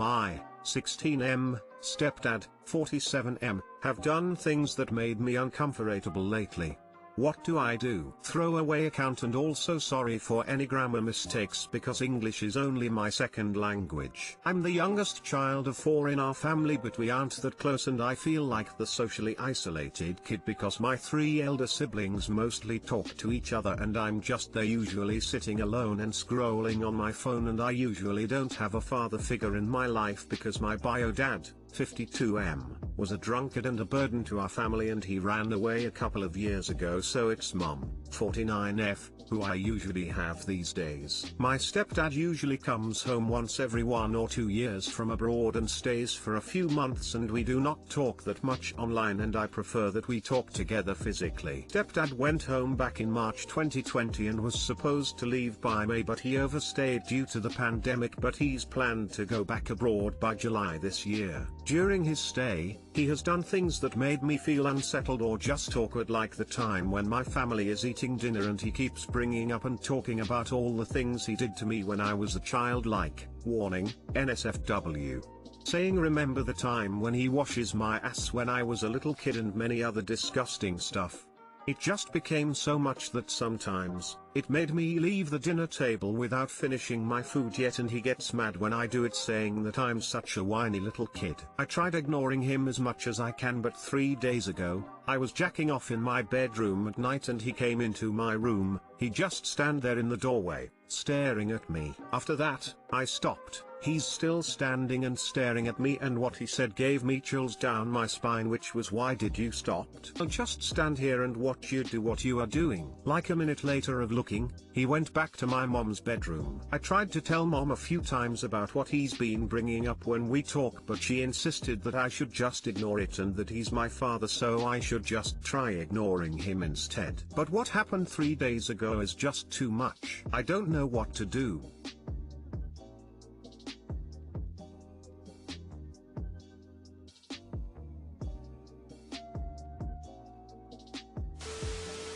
My 16M, stepdad, 47M, have done things that made me uncomforatable lately. What do I do? Throw away account and also sorry for any grammar mistakes because English is only my second language. I'm the youngest child of 4 in our family, but we aren't that close and I feel like the socially isolated kid because my 3 elder siblings mostly talk to each other and I'm just there usually sitting alone and scrolling on my phone, and I usually don't have a father figure in my life because my bio dad, 52M, was a drunkard and a burden to our family and he ran away a couple of years ago, so it's mom, 49F, who I usually have these days. My stepdad usually comes home once every 1 or 2 years from abroad and stays for a few months, and we do not talk that much online and I prefer that we talk together physically. Stepdad went home back in March 2020 and was supposed to leave by May, but he overstayed due to the pandemic, but he's planned to go back abroad by July this year. During his stay, he has done things that made me feel unsettled or just awkward, like the time when my family is eating dinner and he keeps bringing up and talking about all the things he did to me when I was a child, like, warning, NSFW. Saying remember the time when he washes my ass when I was a little kid and many other disgusting stuff. It just became so much that sometimes, it made me leave the dinner table without finishing my food yet, and he gets mad when I do it, saying that I'm such a whiny little kid. I tried ignoring him as much as I can, but 3 days ago, I was jacking off in my bedroom at night and he came into my room. He just stand there in the doorway, staring at me. After that, I stopped. He's still standing and staring at me, and what he said gave me chills down my spine, which was, why did you stop? I'll just stand here and watch you do what you are doing. Like a minute later of looking, he went back to my mom's bedroom. I tried to tell mom a few times about what he's been bringing up when we talk, but she insisted that I should just ignore it and that he's my father, so I should just try ignoring him instead. But what happened 3 days ago is just too much. I don't know what to do.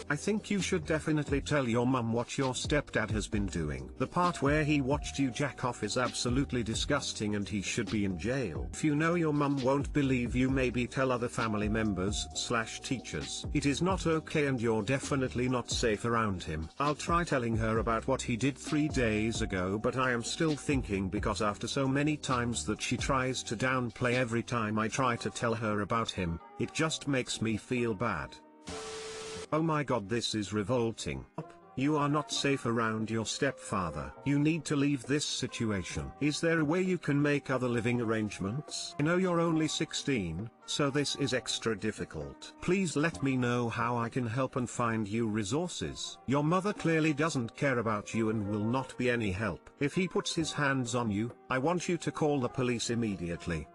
I think you should definitely tell your mum what your stepdad has been doing. The part where he watched you jack off is absolutely disgusting and he should be in jail. If you know your mum won't believe you, maybe tell other family members/teachers. It is not okay and you're definitely not safe around him. I'll try telling her about what he did 3 days ago, but I am still thinking, because after so many times that she tries to downplay every time I try to tell her about him, it just makes me feel bad. Oh my god, this is revolting. You are not safe around your stepfather. You need to leave this situation. Is there a way you can make other living arrangements? I know you're only 16, so this is extra difficult. Please let me know how I can help and find you resources. Your mother clearly doesn't care about you and will not be any help. If he puts his hands on you, I want you to call the police immediately.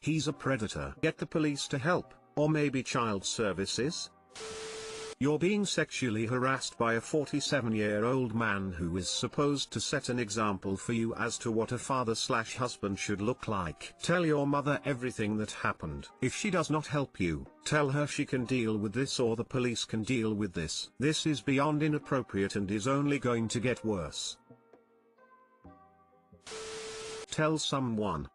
He's a predator. Get the police to help, or maybe child services. You're being sexually harassed by a 47-year-old man who is supposed to set an example for you as to what a father/husband should look like. Tell your mother everything that happened. If she does not help you, tell her she can deal with this or the police can deal with this. This is beyond inappropriate and is only going to get worse. Tell someone.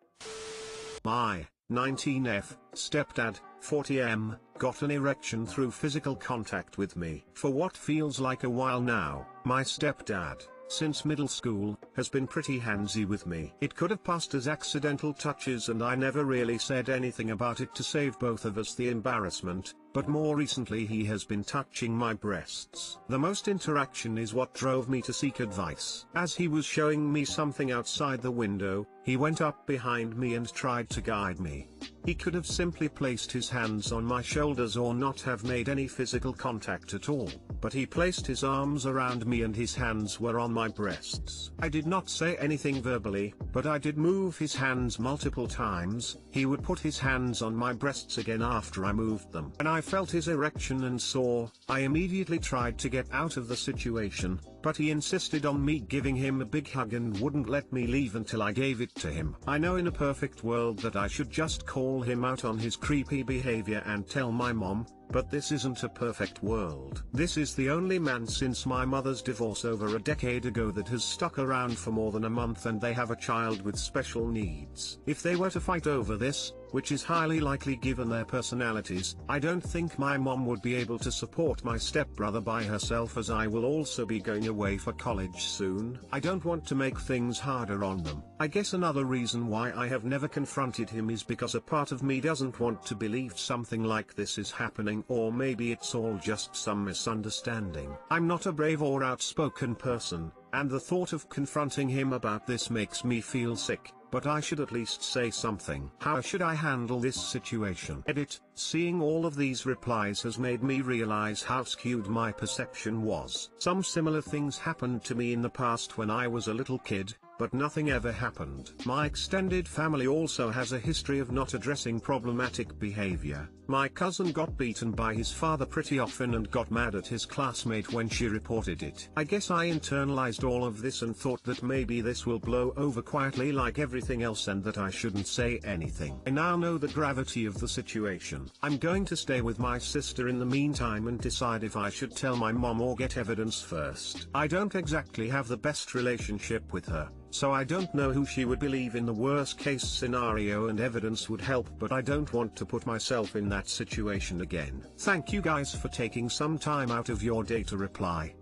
My 19F, stepdad, 40M, got an erection through physical contact with me. For what feels like a while now, my stepdad, since middle school, has been pretty handsy with me. It could have passed as accidental touches and I never really said anything about it to save both of us the embarrassment, but more recently he has been touching my breasts. The most interaction is what drove me to seek advice. As he was showing me something outside the window, he went up behind me and tried to guide me. He could have simply placed his hands on my shoulders or not have made any physical contact at all, but he placed his arms around me and his hands were on my breasts. I did not say anything verbally, but I did move his hands multiple times. He would put his hands on my breasts again after I moved them. When I I felt his erection and saw, I immediately tried to get out of the situation, but he insisted on me giving him a big hug and wouldn't let me leave until I gave it to him. I know in a perfect world that I should just call him out on his creepy behavior and tell my mom, but this isn't a perfect world. This is the only man since my mother's divorce over a decade ago that has stuck around for more than a month, and they have a child with special needs. If they were to fight over this, which is highly likely given their personalities, I don't think my mom would be able to support my stepbrother by herself, as I will also be going away for college soon. I don't want to make things harder on them. I guess another reason why I have never confronted him is because a part of me doesn't want to believe something like this is happening, or maybe it's all just some misunderstanding. I'm not a brave or outspoken person, and the thought of confronting him about this makes me feel sick. But I should at least say something. How should I handle this situation? Edit. Seeing all of these replies has made me realize how skewed my perception was. Some similar things happened to me in the past when I was a little kid, but nothing ever happened. My extended family also has a history of not addressing problematic behavior. My cousin got beaten by his father pretty often and got mad at his classmate when she reported it. I guess I internalized all of this and thought that maybe this will blow over quietly like everything else and that I shouldn't say anything. I now know the gravity of the situation. I'm going to stay with my sister in the meantime and decide if I should tell my mom or get evidence first. I don't exactly have the best relationship with her, so I don't know who she would believe in the worst case scenario, and evidence would help, but I don't want to put myself in that situation again. Thank you guys for taking some time out of your day to reply.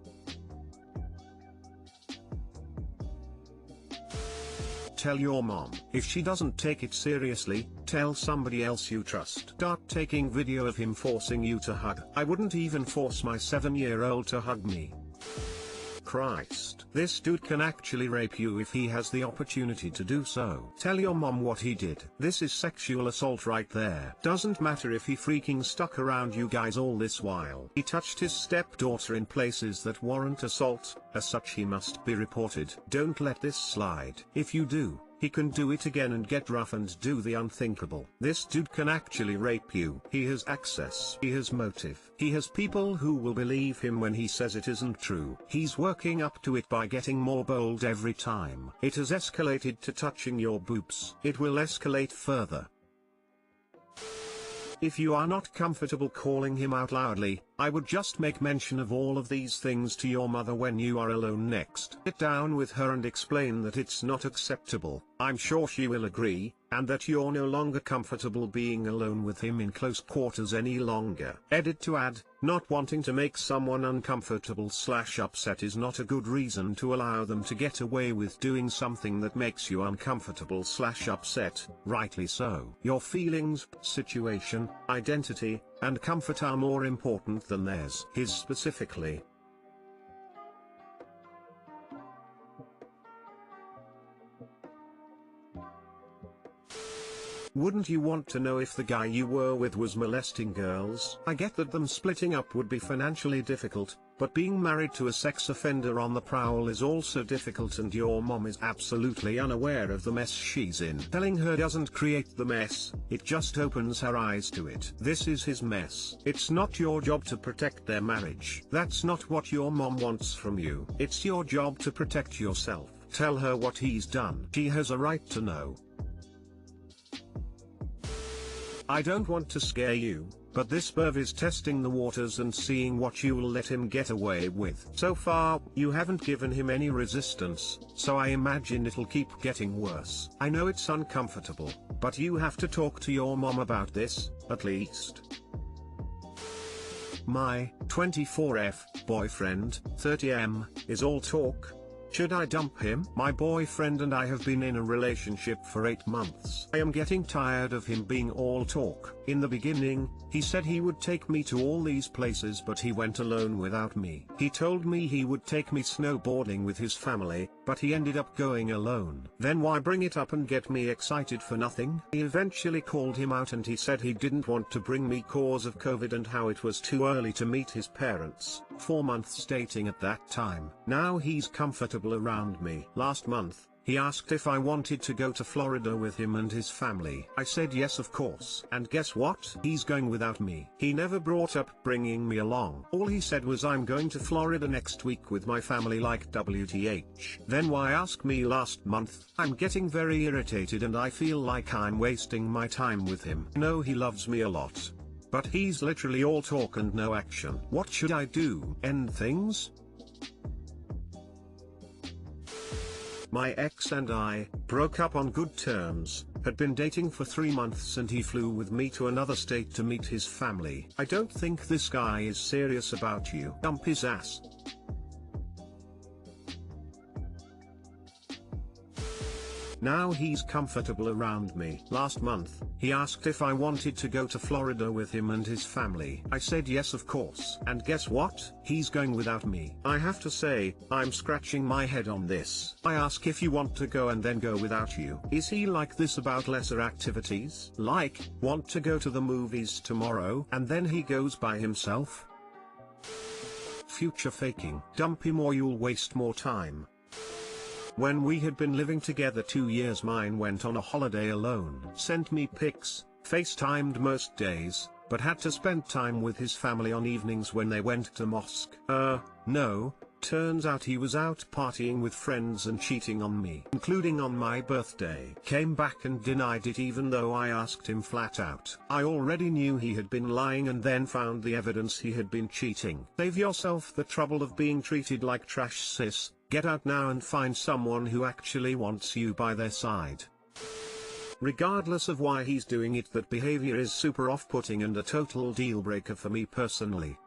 Tell your mom. If she doesn't take it seriously, tell somebody else you trust. Start taking video of him forcing you to hug. I wouldn't even force my 7-year-old to hug me. Christ. This dude can actually rape you if he has the opportunity to do so. Tell your mom what he did. This is sexual assault right there. Doesn't matter if he freaking stuck around you guys all this while. He touched his stepdaughter in places that warrant assault. As such, he must be reported. Don't let this slide. If you do, he can do it again and get rough and do the unthinkable. This dude can actually rape you. He has access. He has motive. He has people who will believe him when he says it isn't true. He's working up to it by getting more bold every time. It has escalated to touching your boobs. It will escalate further. If you are not comfortable calling him out loudly, I would just make mention of all of these things to your mother when you are alone next. Sit down with her and explain that it's not acceptable. I'm sure she will agree, and that you're no longer comfortable being alone with him in close quarters any longer. Edit to add, not wanting to make someone uncomfortable/upset is not a good reason to allow them to get away with doing something that makes you uncomfortable/upset, rightly so. Your feelings, situation, identity, and comfort are more important than theirs. His specifically. Wouldn't you want to know if the guy you were with was molesting girls? I get that them splitting up would be financially difficult, but being married to a sex offender on the prowl is also difficult, and your mom is absolutely unaware of the mess she's in. Telling her doesn't create the mess, it just opens her eyes to it. This is his mess. It's not your job to protect their marriage. That's not what your mom wants from you. It's your job to protect yourself. Tell her what he's done. She has a right to know. I don't want to scare you, but this perv is testing the waters and seeing what you will let him get away with. So far, you haven't given him any resistance, so I imagine it'll keep getting worse. I know it's uncomfortable, but you have to talk to your mom about this, at least. My 24F boyfriend, 30M, is all talk. Should I dump him? My boyfriend and I have been in a relationship for 8 months. I am getting tired of him being all talk. In the beginning, he said he would take me to all these places, but he went alone without me. He told me he would take me snowboarding with his family, but he ended up going alone. Then why bring it up and get me excited for nothing? I eventually called him out and he said he didn't want to bring me cause of COVID and how it was too early to meet his parents. 4 months dating at that time. Now he's comfortable around me. Last month, he asked if I wanted to go to Florida with him and his family. I said yes, of course. And guess what? He's going without me. He never brought up bringing me along. All he said was, I'm going to Florida next week with my family, like WTH. Then why ask me last month? I'm getting very irritated and I feel like I'm wasting my time with him. No, he loves me a lot, but he's literally all talk and no action. What should I do? End things? My ex and I broke up on good terms, had been dating for 3 months, and he flew with me to another state to meet his family. I don't think this guy is serious about you. Dump his ass. Now he's comfortable around me. Last month, he asked if I wanted to go to Florida with him and his family. I said yes, of course. And guess what? He's going without me. I have to say, I'm scratching my head on this. I ask if you want to go and then go without you. Is he like this about lesser activities? Like, want to go to the movies tomorrow, and then he goes by himself? Future faking. Dump him or you'll waste more time. When we had been living together 2 years, mine went on a holiday alone. Sent me pics, FaceTimed most days, but had to spend time with his family on evenings when they went to mosque. No, turns out he was out partying with friends and cheating on me, including on my birthday. Came back and denied it even though I asked him flat out. I already knew he had been lying and then found the evidence he had been cheating. Save yourself the trouble of being treated like trash, sis. Get out now and find someone who actually wants you by their side. Regardless of why he's doing it, that behavior is super off-putting and a total deal breaker for me personally.